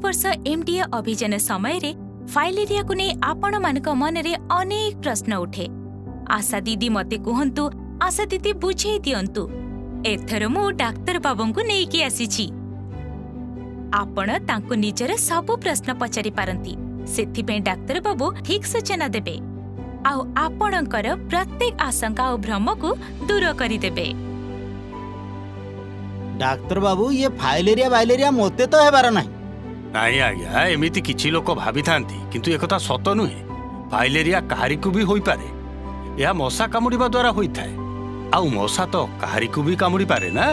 वर्ष एमडीए अभियान समय रे फाइलेरिया को नहीं आपण मानक मन रे अनेक प्रश्न उठे। आशा दीदी मते कहंतु, आशा दीदी बुझे दियंतु। एथर मु डाक्तर बाबू को नहीं की आसीची। आपण तांको निजर सब प्रश्न पचारि पारंती। सेथिपे डाक्तर बाबू ठीक सूचना देबे आउ आपणकर प्रत्येक आशंका और भ्रम को दूर करिदेबे। डाक्तर बाबू ये फाइलेरिया बाइलेरिया मोते तो हेबार नाही। नाई आज्ञा, एमिति किछि लोक भाबी थांती, किंतु एकथा सत नुहे। फाइलेरिया काहारिकु भी होई पारे। या मशा कामुड़िबा द्वारा होई थाए। आउ मशा तो काहारिकु भी कामुड़ी पारे ना।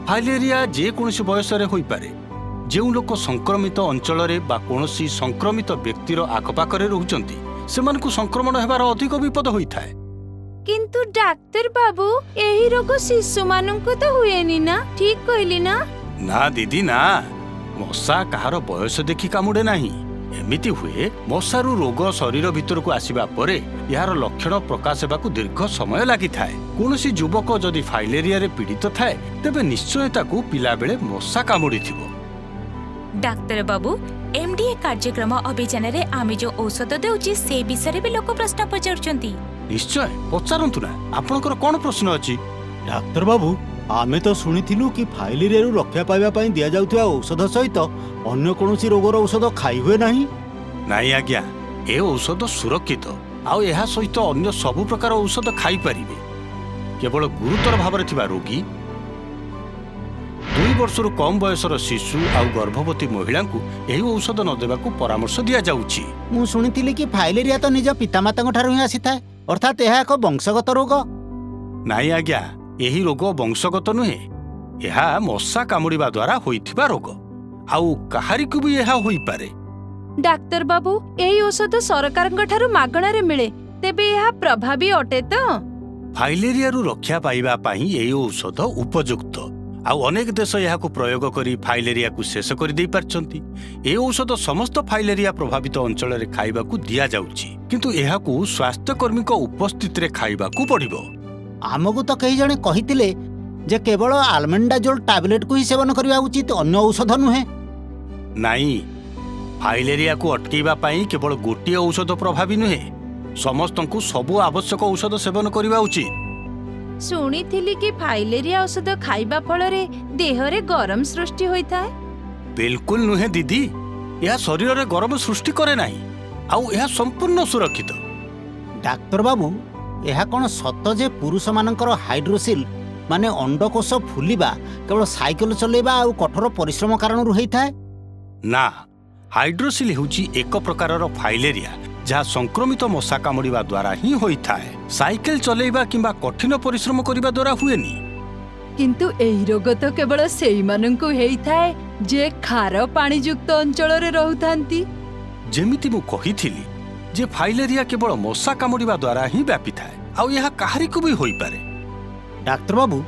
फाइलेरिया जे कोनोसी बयस रे होई पारे। जेउ लोक संक्रमित अंचल रे बा कोनोसी संक्रमित व्यक्तिर आखपाखरे रहुचंती, सेमानकु संक्रमण हेबार अधिक विपद होई थाए। किंतु डाक्तर बाबू एही रोग शिशु मानंको तो हुएनी ना, ठीक कहली ना? ना दीदी ना, मशा कहार बयस देखि कामुड़े नाही। एमिति हुए मशारू रोग शरीर भितर को आसीबा परे यार लक्षण प्रकाश हेबाकु दीर्घ समय लागि थाए। कोनोसी युवक जदि फाइलेरिया रे पीड़ित थाए तेबे निश्चय ताकू पिला बेले मशा कामुड़ी थिबो। डाक्तर बाबू एमडीए कार्यक्रम अभियान रे आमे जो औषध देउची से विषय भी लोक प्रश्न पचारुचंती। निश्चय पचारंतु ना, आपनकर कोन प्रश्न अछि? डाक्तर बाबू आमे तो सुनिथिलु कि फाइलेरिया रु रक्षा पाइबा पई दिया जाउथुवा औषध सहित अन्य कोनोसी रोगर औषध खाइ हुए नाही। नाई आज्ञा, ए औषध सुरक्षित आउ एहा सहित अन्य सब प्रकार औषध खाई परिबे। केवल गुरुतर भावरे थिबा रोगी, 2 वर्षरु कम बयसर शिशु आउ गर्भवती महिला को एही औषध न देबाकू परामर्श दिया जाउछि। मु सुनिथिली कि फाइलेरिया तो निज पितामाताଙ୍କ ठारु ही आसीथाय, अर्थात एहा एक वंशगत रोग। नाई आज्ञा, एही रोग वंशगत नुहे। एहा मशा कामुड़िबा द्वारा होइथिबा रोग आउ काहारिकु भी एहा होई पारे। डाक्तर बाबू एही औषध सरकारଙ୍କ ठारु मागणा रे मिले, तेबे एहा प्रभावी अटे तो? फाइलेरिया रु रक्षा पाइबा पई एही औषध उपयुक्त आउ अनेक देश एहाकू प्रयोग करी फाइलेरिया को शेष कर दे पारछंती। ए औषध समस्त फाइलेरिया प्रभावित अंचल रे खाइबाकू दिया जाउछि, किंतु एहाकू स्वास्थ्य कर्मी को उपस्थित रे खाइबाकू पड़िबो। आमको तो कई जने कहितिले जे केवल आल्मेंडाजोल टैबलेट को ही सेवन करबा उचित, अन्य औषध नुहे। नाई, फाइलेरिया को अटकेबा पई केवल गोटिए औषध प्रभावी नुहे। समस्तंकू सबु आवश्यक औषध सेवन करबा उचित। सुनिथिली कि फाइलेरिया औषध खाइबा फल रे देह रे गरम सृष्टि होई थाए। बिल्कुल नुहे दीदी, यह शरीर रे गरम सृष्टि करे नाही आउ यह संपूर्ण सुरक्षित। डाक्तर बाबू यह कौन सत जे पुरुष मानकर हाइड्रोसिल माने अंडकोश फुलिबा केवल साइकेल चलेबा आउ कठोर परिश्रम कारण होई थाए? ना, हाइड्रोसिल हेउची एक प्रकारर फाइलेरिया जहाँ संक्रमित मशा कामुड़िबा द्वारा ही होई थाए। साइकेल चलेबा किंबा कठिन परिश्रम करिबा द्वारा हुएनी। किंतु एही रोग तो केवल सेई मानंको हेई थाए जे खार पानी युक्त अंचल रे रहउथांती। जेमिति मु कहिथिली जे फाइलेरिया केवल मशा कामुड़िबा द्वारा ही व्यापी थाए आउ यह काहारिकु भी होई पारे। डाक्तर बाबू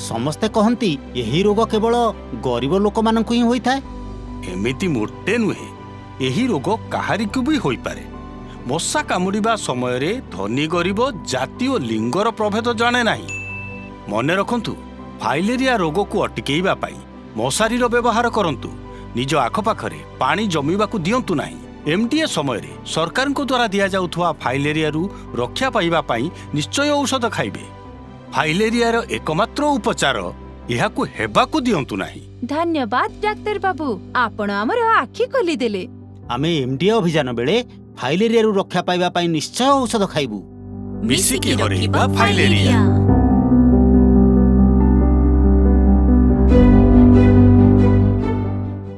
समस्ते कहंती यही रोग केवल गरीब लोक मानंको ही होई थाए। एमिति मोटे नुहे, यही रोग काहारिकु भी होई पारे। मशा कामुड़िबा समय रे धनी गरीब जाति और लिंगर प्रभेद जाने नाही। मने रखंतु, फाइलेरिया रोग को अटकेइबा पई मशारीर व्यवहार करंतु। निज आखपाखरे पानी जमीबाकू दियंतु नाही। एमडीए समय रे सरकार को द्वारा दिया जाउथवा फाइलेरिया रु रक्षा पाइबा पई निश्चय औषध खाइबे। फाइलेरिया रो एकमात्र उपचार एहाकू हेबाकू दियंतु नाही। धन्यवाद डाक्तर बाबू, आपण हमर आखि खोली देले। आमे एमडीए अभियान बेले फाइलेरिया रु रक्षा पाइबा पई निश्चय औषध खाइबू। मिसिकी हरेइबा फाइलेरिया।